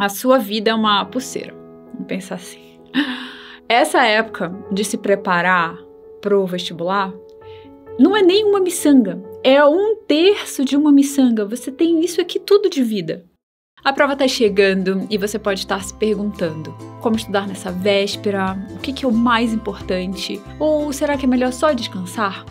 a sua vida é uma pulseira. Vamos pensar assim. Essa época de se preparar pro vestibular não é nem uma miçanga, é 1/3 de uma miçanga. Você tem isso aqui tudo de vida. A prova tá chegando e você pode estar se perguntando como estudar nessa véspera, o que é o mais importante, ou será que é melhor só descansar?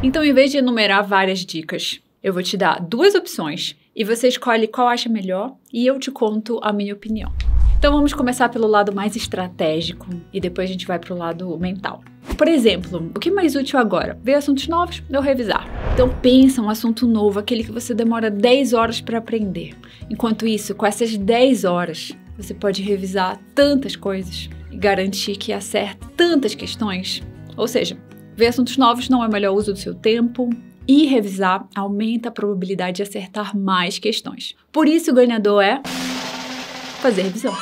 Então, em vez de enumerar várias dicas, eu vou te dar 2 opções e você escolhe qual acha melhor e eu te conto a minha opinião. Então vamos começar pelo lado mais estratégico e depois a gente vai pro lado mental. Por exemplo, o que é mais útil agora? Ver assuntos novos ou revisar? Então pensa um assunto novo, aquele que você demora 10 horas para aprender. Enquanto isso, com essas 10 horas, você pode revisar tantas coisas e garantir que acerta tantas questões. Ou seja, ver assuntos novos não é o melhor uso do seu tempo e revisar aumenta a probabilidade de acertar mais questões. Por isso o ganhador é fazer revisão.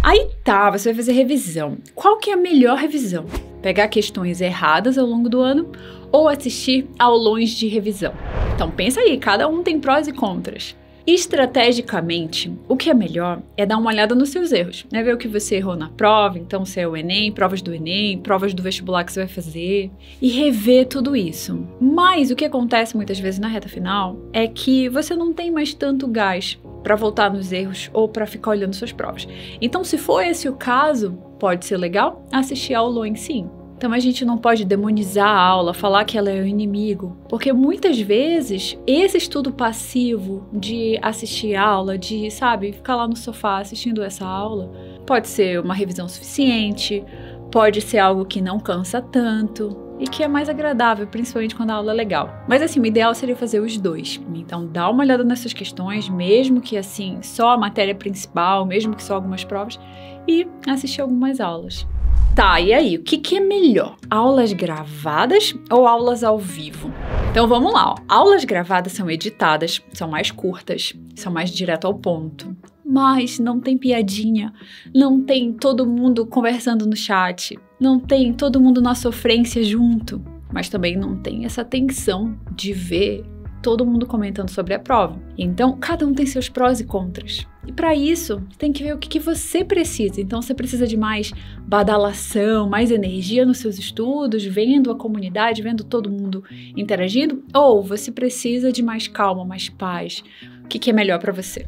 Aí tá, você vai fazer revisão. Qual que é a melhor revisão? Pegar questões erradas ao longo do ano ou assistir aulões de revisão? Então pensa aí, cada um tem prós e contras. Estrategicamente, o que é melhor é dar uma olhada nos seus erros, né? Ver o que você errou na prova, então se é o Enem, provas do vestibular que você vai fazer e rever tudo isso. Mas o que acontece muitas vezes na reta final é que você não tem mais tanto gás para voltar nos erros ou para ficar olhando suas provas. Então, se for esse o caso, pode ser legal assistir a aulões sim. Então a gente não pode demonizar a aula, falar que ela é o inimigo, porque muitas vezes esse estudo passivo de assistir aula, de, sabe, ficar lá no sofá assistindo essa aula, pode ser uma revisão suficiente, pode ser algo que não cansa tanto e que é mais agradável, principalmente quando a aula é legal. Mas assim, o ideal seria fazer os dois. Então dá uma olhada nessas questões, mesmo que assim, só a matéria principal, mesmo que só algumas provas, e assistir algumas aulas. Tá, e aí, o que é melhor? Aulas gravadas ou aulas ao vivo? Então vamos lá, ó. Aulas gravadas são editadas, são mais curtas, são mais direto ao ponto. Mas não tem piadinha, não tem todo mundo conversando no chat, não tem todo mundo na sofrência junto, mas também não tem essa tensão de ver todo mundo comentando sobre a prova. Então, cada um tem seus prós e contras. E para isso, tem que ver o que você precisa. Então, você precisa de mais badalação, mais energia nos seus estudos, vendo a comunidade, vendo todo mundo interagindo, ou você precisa de mais calma, mais paz. O que é melhor para você?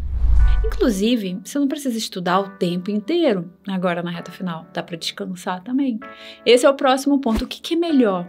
Inclusive, você não precisa estudar o tempo inteiro, agora na reta final. Dá para descansar também. Esse é o próximo ponto. O que é melhor?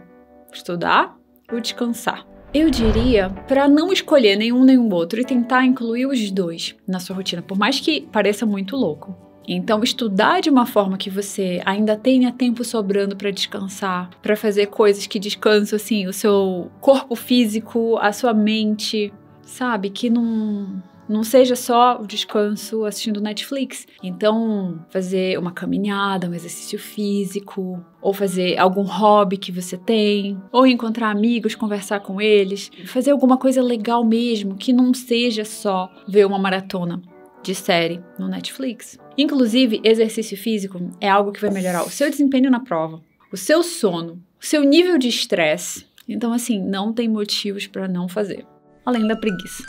Estudar ou descansar? Eu diria para não escolher nenhum nem o outro e tentar incluir os dois na sua rotina, por mais que pareça muito louco. Então, estudar de uma forma que você ainda tenha tempo sobrando para descansar, para fazer coisas que descansam, assim, o seu corpo físico, a sua mente, sabe? Que não seja só o descanso assistindo Netflix. Então, fazer uma caminhada, um exercício físico, ou fazer algum hobby que você tem, ou encontrar amigos, conversar com eles, fazer alguma coisa legal mesmo, que não seja só ver uma maratona de série no Netflix. Inclusive, exercício físico é algo que vai melhorar o seu desempenho na prova, o seu sono, o seu nível de estresse. Então, assim, não tem motivos para não fazer, além da preguiça.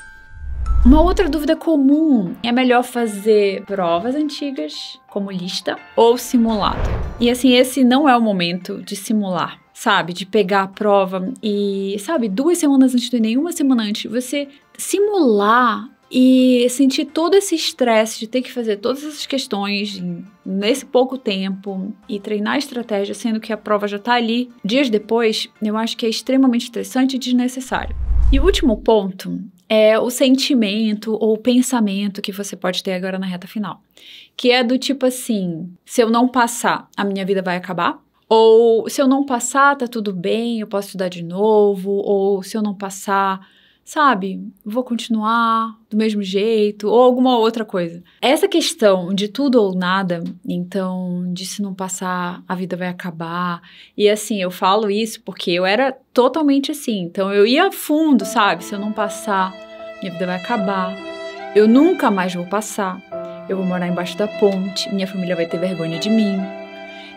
Uma outra dúvida comum é melhor fazer provas antigas como lista ou simulado. E assim, esse não é o momento de simular, sabe? De pegar a prova e, sabe, 2 semanas antes do Enem, 1 semana antes, você simular e sentir todo esse estresse de ter que fazer todas essas questões nesse pouco tempo e treinar a estratégia, sendo que a prova já tá ali dias depois, eu acho que é extremamente estressante e desnecessário. E o último ponto é o sentimento ou o pensamento que você pode ter agora na reta final, que é do tipo assim, se eu não passar, a minha vida vai acabar? Ou se eu não passar, tá tudo bem, eu posso estudar de novo? Ou se eu não passar, sabe, vou continuar do mesmo jeito? Ou alguma outra coisa. Essa questão de tudo ou nada, então, de se não passar, a vida vai acabar. E assim, eu falo isso porque eu era totalmente assim. Então, eu ia a fundo, sabe? Se eu não passar, minha vida vai acabar. Eu nunca mais vou passar. Eu vou morar embaixo da ponte. Minha família vai ter vergonha de mim.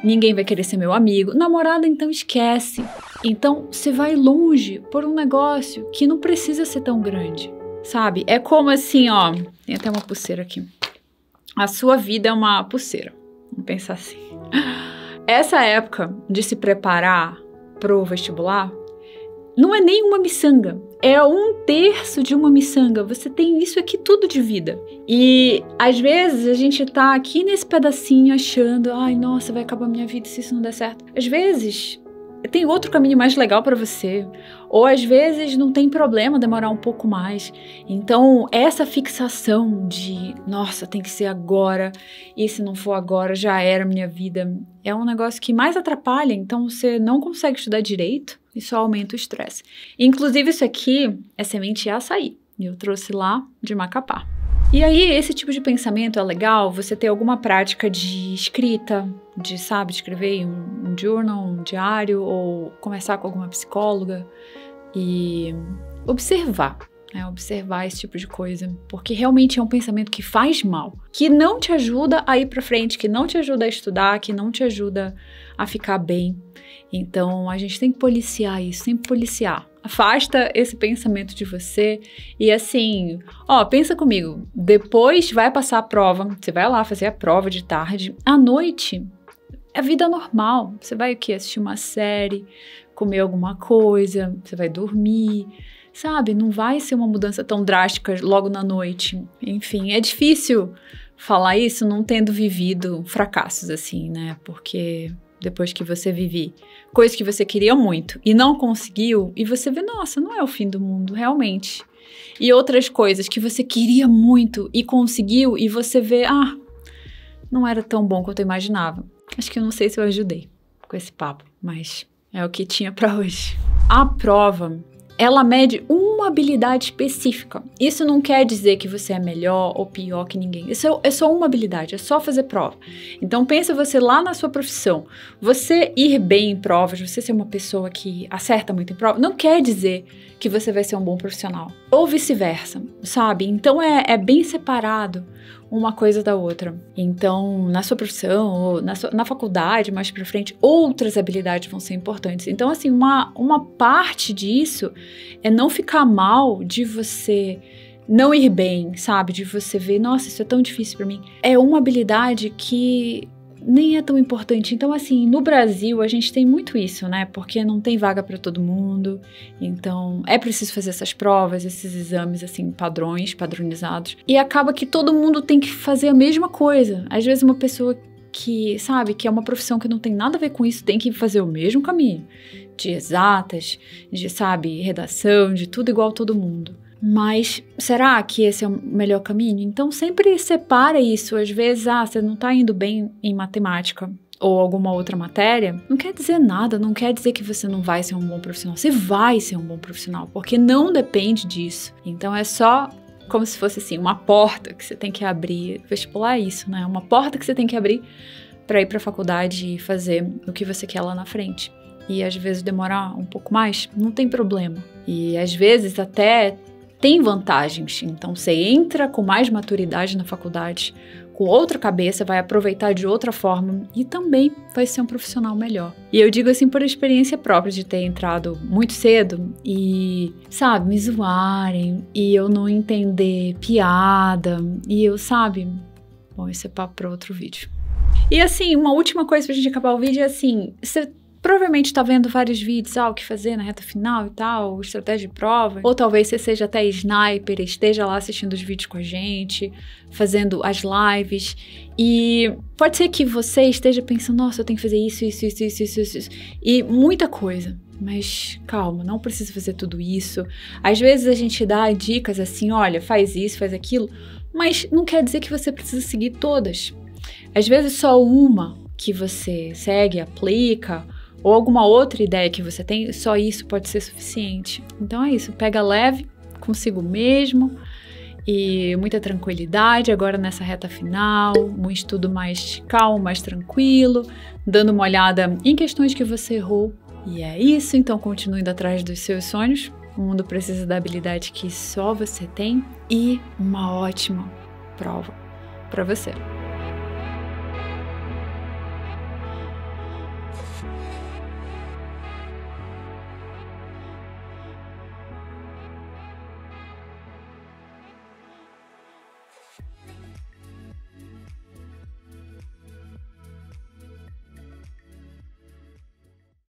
Ninguém vai querer ser meu amigo. Namorada, então esquece. Então, você vai longe por um negócio que não precisa ser tão grande, sabe? É como assim, ó, tem até uma pulseira aqui. A sua vida é uma pulseira. Vamos pensar assim. Essa época de se preparar pro vestibular não é nem uma miçanga. É 1/3 de uma miçanga. Você tem isso aqui tudo de vida. E às vezes a gente tá aqui nesse pedacinho achando, ai, nossa, vai acabar minha vida se isso não der certo. Às vezes tem outro caminho mais legal para você. Ou às vezes não tem problema demorar um pouco mais. Então, essa fixação de, nossa, tem que ser agora, e se não for agora, já era minha vida, é um negócio que mais atrapalha. Então, você não consegue estudar direito e só aumenta o estresse. Inclusive, isso aqui é semente de açaí. E eu trouxe lá de Macapá. E aí, esse tipo de pensamento é legal, você ter alguma prática de escrita, de, sabe, escrever em um journal, um diário, ou conversar com alguma psicóloga e observar, né? Observar esse tipo de coisa, porque realmente é um pensamento que faz mal, que não te ajuda a ir pra frente, que não te ajuda a estudar, que não te ajuda a ficar bem. Então, a gente tem que policiar isso, sempre policiar. Afasta esse pensamento de você e assim, pensa comigo, depois vai passar a prova, você vai lá fazer a prova de tarde, à noite é vida normal, você vai o quê? Assistir uma série, comer alguma coisa, você vai dormir, sabe? Não vai ser uma mudança tão drástica logo na noite. Enfim, é difícil falar isso não tendo vivido fracassos assim, né? Porque depois que você vive coisas que você queria muito e não conseguiu, e você vê, nossa, não é o fim do mundo, realmente. E outras coisas que você queria muito e conseguiu, e você vê, não era tão bom quanto eu imaginava. Acho que eu não sei se eu ajudei com esse papo, mas é o que tinha pra hoje. A prova, ela mede uma habilidade específica. Isso não quer dizer que você é melhor ou pior que ninguém. Isso é só uma habilidade, é só fazer prova. Então pensa você lá na sua profissão. Você ir bem em provas, você ser uma pessoa que acerta muito em prova, não quer dizer que você vai ser um bom profissional. Ou vice-versa, sabe? Então é bem separado uma coisa da outra. Então, na sua profissão, ou na faculdade, mais pra frente, outras habilidades vão ser importantes. Então, assim, uma parte disso é não ficar mal de você não ir bem, sabe? De você ver, nossa, isso é tão difícil pra mim. É uma habilidade que nem é tão importante. Então, assim, no Brasil, a gente tem muito isso, né? Porque não tem vaga para todo mundo. Então, é preciso fazer essas provas, esses exames, assim, padronizados. E acaba que todo mundo tem que fazer a mesma coisa. Às vezes, uma pessoa que, sabe, que é uma profissão que não tem nada a ver com isso, tem que fazer o mesmo caminho. De exatas, de, sabe, redação, de tudo igual a todo mundo. Mas será que esse é o melhor caminho? Então sempre separa isso. Às vezes, você não tá indo bem em matemática ou alguma outra matéria, não quer dizer nada, não quer dizer que você não vai ser um bom profissional. Você vai ser um bom profissional, porque não depende disso. Então é só como se fosse assim, uma porta que você tem que abrir. Vestibular é isso, né? Uma porta que você tem que abrir para ir pra faculdade e fazer o que você quer lá na frente. E às vezes demorar um pouco mais, não tem problema. E às vezes até tem vantagens, então você entra com mais maturidade na faculdade, com outra cabeça, vai aproveitar de outra forma e também vai ser um profissional melhor. E eu digo assim por experiência própria de ter entrado muito cedo e, sabe, me zoarem e eu não entender piada e eu, sabe, bom, esse é papo para outro vídeo. E assim, uma última coisa pra gente acabar o vídeo é assim, você provavelmente tá vendo vários vídeos, o que fazer na reta final e tal, estratégia de prova. Ou talvez você seja até sniper, esteja lá assistindo os vídeos com a gente, fazendo as lives. E pode ser que você esteja pensando, nossa, eu tenho que fazer isso. E muita coisa. Mas calma, não precisa fazer tudo isso. Às vezes a gente dá dicas assim, olha, faz isso, faz aquilo. Mas não quer dizer que você precisa seguir todas. Às vezes só uma que você segue, aplica, ou alguma outra ideia que você tem, só isso pode ser suficiente. Então é isso, pega leve consigo mesmo e muita tranquilidade agora nessa reta final, um estudo mais calmo, mais tranquilo, dando uma olhada em questões que você errou. E é isso, então continue indo atrás dos seus sonhos. O mundo precisa da habilidade que só você tem e uma ótima prova para você.